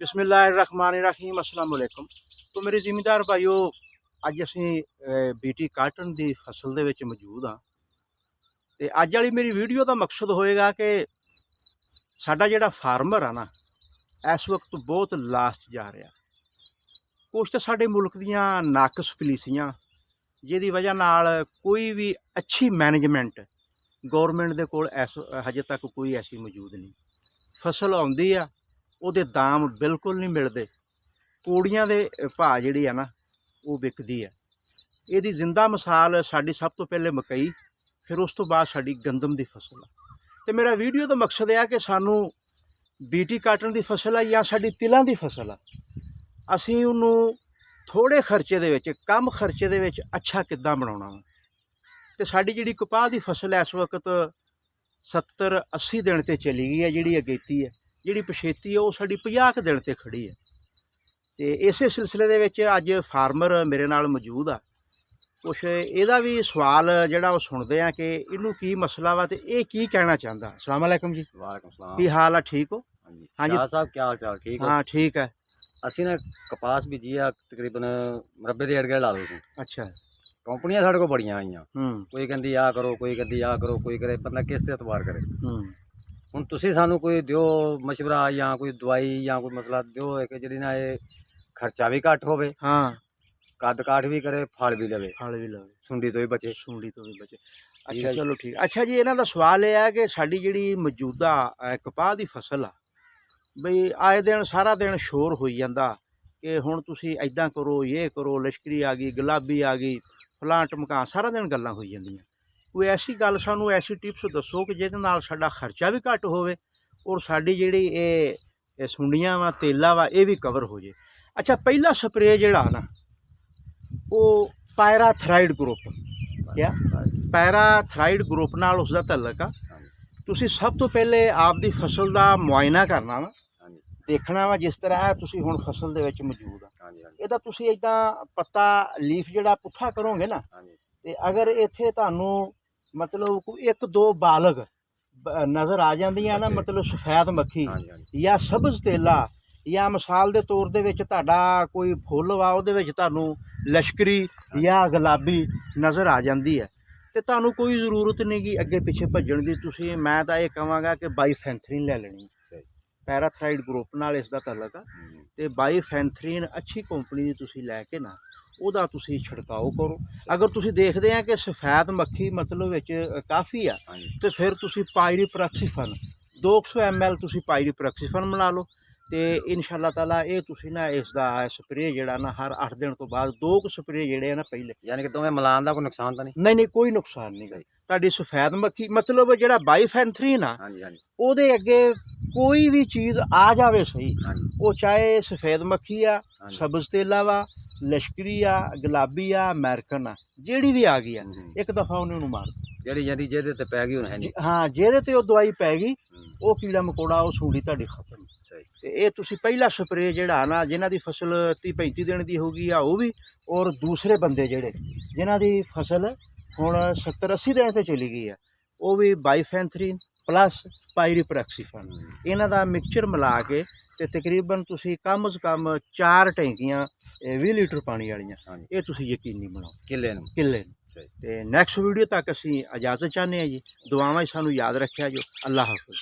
बिस्मिल्लाहिर्रहमानिर्रहीम अस्सलाम वालेकुम। तो मेरे जिमीदार भाईओ, अज असी बीटी काटन की फसल दे विच मौजूद हाँ। तो अज वाली मेरी वीडियो का मकसद होएगा कि साडा जिहड़ा फार्मर आ ना, इस वक्त बहुत लास्ट जा रहा। कुछ तो साडे मुल्क दियां नाकस पॉलिसियां जिहदी वजह नाल कोई भी अच्छी मैनेजमेंट गौरमेंट दे कोल हजे तक कोई ऐसी मौजूद नहीं। फसल आउंदी आ, ਉਹਦੇ दाम बिल्कुल नहीं मिलते। कूड़ियां दे भाव जिहड़ी है ना वो विकदी है। ਇਹਦੀ जिंदा मिसाल साडी सब तो पहले मकई, फिर उस तो बाद साडी गंदम की फसल है। तो मेरा वीडियो का मकसद है कि सानू बीटी काटन की फसल है या साडी तिलों की फसल है, असी उन्हों थोड़े खर्चे दे विच, कम खर्चे दे विच अच्छा किद्दां बनाउणा वा। ते साडी जिहड़ी कपाह की फसल है इस वक्त 70-80 दिन ते चली गई है। जिहड़ी अगेती है, जिहड़ी पछेती है, वो साडी 50 दिन ते खड़ी है। तो इस सिलसिले दे विच अज फार्मर मेरे नाल मौजूद आ। कुछ इहदा भी सवाल जिहड़ा वो सुनदे आ कि इहनूं की मसला वा ते इह की कहना चाहता। अस्सलाम वालेकुम जी। वालेकुम सलाम। की हाल है? ठीक हो? हाँ जी साहब, क्या हाल चाल? ठीक हो? हाँ ठीक है। ਅਸੀਂ ਨਾ ਕਪਾਸ ਬੀਜੀ ਆ ਤਕਰੀਬਨ ਮਰਬੇ ਦੇ ਏੜ ਲਾ ਲਓ ਤੁਸੀਂ। अच्छा। ਕੰਪਨੀਆਂ ਸਾਡੇ ਕੋਲ ਬੜੀਆਂ ਆਈਆਂ, हम्म ਕੋਈ ਕਹਿੰਦੀ ਆ ਕਰੋ, ਕੋਈ ਕਹਿੰਦੀ ਆ ਕਰੋ, ਕੋਈ ਕਰੇ ਬੰਦਾ ਕਿਸ ਤੇ ਇਤਬਾਰ ਕਰੇ। हम्म ਹੁਣ ਤੁਸੀਂ ਸਾਨੂੰ ਕੋਈ ਦਿਓ ਮਸ਼ਵਰਾ ਜਾਂ ਕੋਈ ਦਵਾਈ ਜਾਂ ਕੋਈ ਮਸਲਾ ਦਿਓ ਕਿ ਜਿਹੜੀ ਨਾ ਇਹ ਖਰਚਾ ਵੀ ਘੱਟ ਹੋਵੇ, हाँ ਕੱਦ ਕਾਠ ਵੀ ਕਰੇ, ਫਲ ਵੀ ਲਵੇ, फल भी लवे, ਸੁੰਡੀ ਤੋਂ ਵੀ ਬਚੇ। सुंडी तो भी बचे। ठीक अच्छा है जी। चलो ठीक। अच्छा जी, इन्हां दा सवाल यह है कि साडी जिहड़ी मौजूदा कपाह की फसल आ, बई आए दिन सारा दिन शोर होई जांदा कि हुण तुसीं ऐदां करो, ये करो, लश्करी आ गई, गुलाबी आ गई, फलां टमकां, सारा दिन गल्लां होई जांदियां। कोई ऐसी गल सानूं ऐसी टिप्स दसो कि जिहदे नाल साडा खर्चा भी घट होवे और साडी जिहड़ी ये सुंडियां वा, तेला वा, ये भी कवर हो जाए। अच्छा, पहला स्प्रे जिहड़ा ना वो पैराथराइड ग्रुप, क्या पैराथराइड ग्रुप नाल उसका तल्लक आ। तुसीं सब तो पहले आपदी फसल का मुआयना करना वा, देखना वा। जिस तरह तुसीं हुण फसल दे विच मौजूद आ, इहदा तुसीं इदां पत्ता लीफ जिहड़ा पुट्ठा करोगे ना, ते अगर इत्थे तुहानूं मतलब कोई 1-2 बालग नज़र आ जांदियां ना, मतलब सफेद मक्खी या सब्ज़ तेला, या मिसाल के तौर दे विच तुहाडा कोई फुੱਲ वा उहदे विच तुहानूं लश्करी या गुलाबी नज़र आ जाती है, तो तुहानूं कोई जरूरत नहीं कि अगे पिछे भज्जण दी। तुसीं, मैं तां इह कहांगा कि बाईफेंथरीन लै लैणी। पैराथराइड ग्रुप नाल इसका तल्लक आ, ते बाईफेंथरीन अच्छी कंपनी दी तुसीं लैके ना ਉਹਦਾ ਤੁਸੀਂ छिड़काओ करो। अगर तुसीं देखते हैं कि सफेद मक्खी मतलब विच काफ़ी आ, तो फिर तुसीं पायरीप्रॉक्सीफन 200 ml तुसीं पायरीप्रॉक्सीफन बना लो। तो इंशाअल्लाह ताला ये तुसीं ना इसका स्प्रे जिहड़ा ना हर 8 दिन तो बाद 2 स्प्रे जिहड़े ना पहले, यानी कि दोवें मिलान का कोई नुकसान तो नहीं? नहीं नहीं, कोई नुकसान नहीं गा। तुहाडी सफेद मक्खी मतलब जिहड़ा बाईफेंथरीन आ, ਉਹਦੇ ਅੱਗੇ कोई भी चीज़ आ जाए सही, वो चाहे सफेद मक्खी आ, सब्ज़ तेला वा, लश्करी आ, गुलाबी आ, अमेरिकन आ, जिहड़ी भी आ गई आ, एक दफ़ा उन्होंने मार ਜਿਹੜੀ ਜਿਹਦੀ ਜਿਹਦੇ ਤੇ ਪੈ ਗਈ ਹੁਣ ਹੈ ਨਹੀਂ। हाँ, ਜਿਹਦੇ ते ਉਹ ਦਵਾਈ पै गई, वो कीड़ा मकोड़ा वो सूंडी तुहाडी खत्म। तो ये तुसीं पहला स्प्रे जिहड़ा ना, जिन्हां दी फसल 30-35 दिन की हो गई आ वो भी, और दूसरे बंदे जिहड़े जिन्हां दी फसल हुण 70-80 दिन ते चली गई है, वो भी बाईफेंथरीन प्लस पायरीप्रॉक्सीफन, इन्हां दा मिक्सचर मिला के ते तकरीबन तुसीं कम से कम 4 टैंकियां 20 लीटर पानी वालियां, ये तुसीं यकीनी बनाओ किले नूं। ते नैक्सट वीडियो तक असीं इजाज़त चाहते हैं जी। दुआवां सानूं याद रखिया जो। अल्लाह हाफिज़।